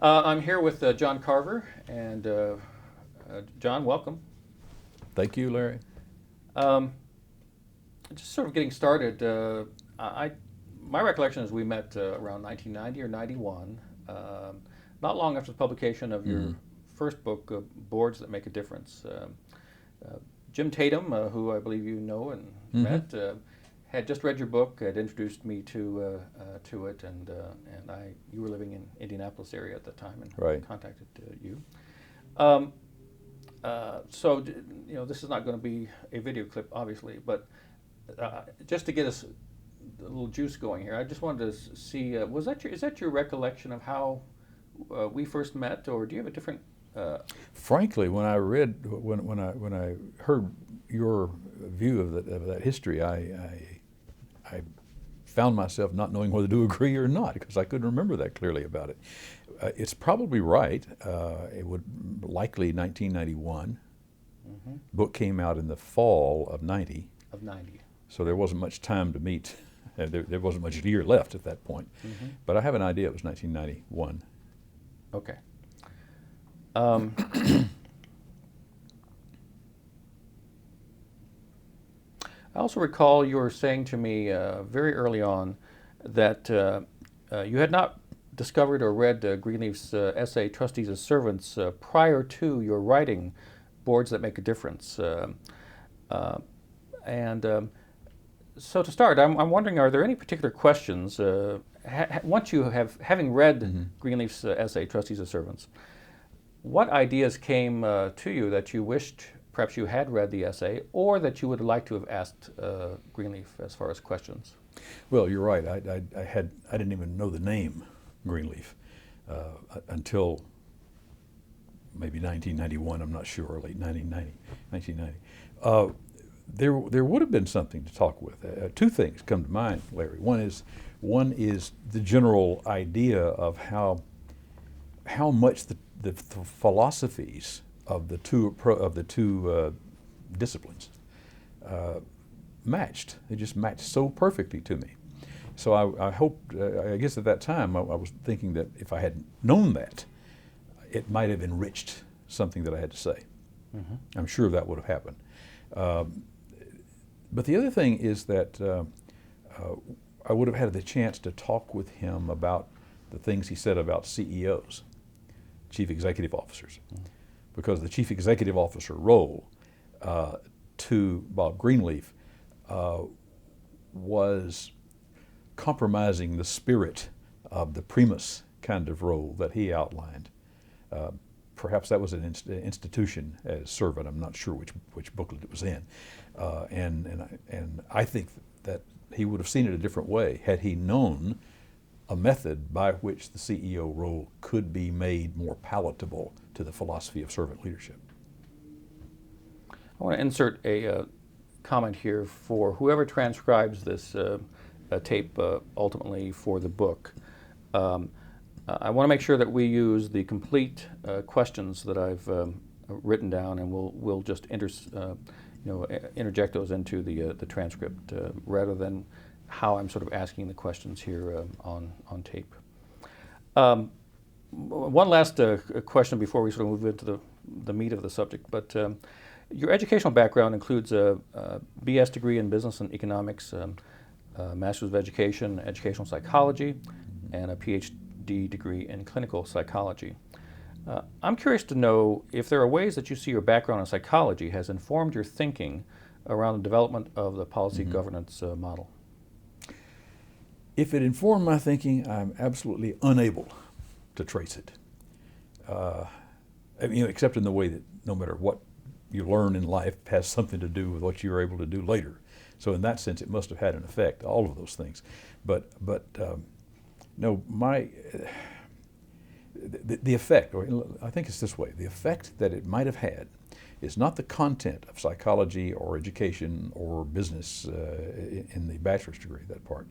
I'm here with John Carver, and John, welcome. Thank you, Larry. Um, just sort of getting started. My recollection is we met around 1990 or 91, not long after the publication of your Mm. first book, Boards That Make a Difference. Uh, Jim Tatum, who I believe you know and Hmm. met, had just read your book, had introduced me to it, and you were living in Indianapolis area at the time, and Right. contacted you. Um, so, this is not going to be a video clip, obviously, but just to get us a little juice going here, I just wanted to see, is that your recollection of how we first met, or do you have a different? Frankly, when I heard your view of that history, I found myself not knowing whether to agree or not because I couldn't remember that clearly about it. It's probably right. It would likely 1991. Mhm. Book came out in the fall of '90, Of 90. so there wasn't much time to meet. There wasn't much year left at that point. Hmm. But I have an idea it was 1991. Okay. Um, I also recall you were saying to me very early on that you had not discovered or read Greenleaf's essay, Trustees as Servants, prior to your writing Boards That Make a Difference. Uh, and So to start, I'm wondering, are there any particular questions, once you having read Mhm. Greenleaf's essay, Trustees as Servants, what ideas came to you that you wished perhaps you had read the essay, or that you would like to have asked Greenleaf as far as questions? Well, you're right. I didn't even know the name Greenleaf until maybe 1991. I'm not sure, or late 1990. There would have been something to talk with. Two things come to mind, Larry. One is the general idea of how much the philosophies of the two disciplines matched. They just matched so perfectly to me. So I hoped, I guess at that time, I was thinking that if I had known that, it might have enriched something that I had to say. Hmm. I'm sure that would have happened. But the other thing is that I would have had the chance to talk with him about the things he said about CEOs, chief executive officers, because the chief executive officer role to Bob Greenleaf was compromising the spirit of the primus kind of role that he outlined. Uh, Perhaps that was an institution as servant. I'm not sure which booklet it was in, and I think that he would have seen it a different way had he known a method by which the CEO role could be made more palatable to the philosophy of servant leadership. I want to insert a comment here for whoever transcribes this tape ultimately for the book. Um, I want to make sure that we use the complete questions that I've written down, and we'll just interject those into the transcript rather than how I'm sort of asking the questions here on tape. One last question before we sort of move into the meat of the subject, but your educational background includes a BS degree in business and economics, Master's of Education, educational psychology, and a PhD degree in clinical psychology. I'm curious to know if there are ways that you see your background in psychology has informed your thinking around the development of the policy governance model. If it informed my thinking, I'm absolutely unable to trace it. Except in the way that no matter what you learn in life has something to do with what you're able to do later. So in that sense, it must have had an effect, all of those things. But no, the effect, or I think it's this way, the effect that it might have had is not the content of psychology or education or business in the bachelor's degree, that part,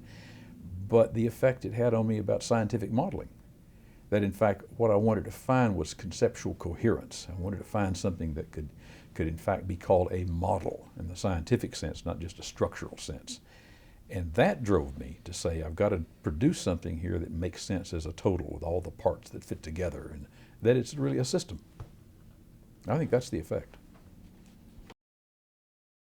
but the effect it had on me about scientific modeling. That in fact, what I wanted to find was conceptual coherence. I wanted to find something that could in fact be called a model in the scientific sense, not just a structural sense. And that drove me to say, I've got to produce something here that makes sense as a total with all the parts that fit together, and that it's really a system. I think that's the effect.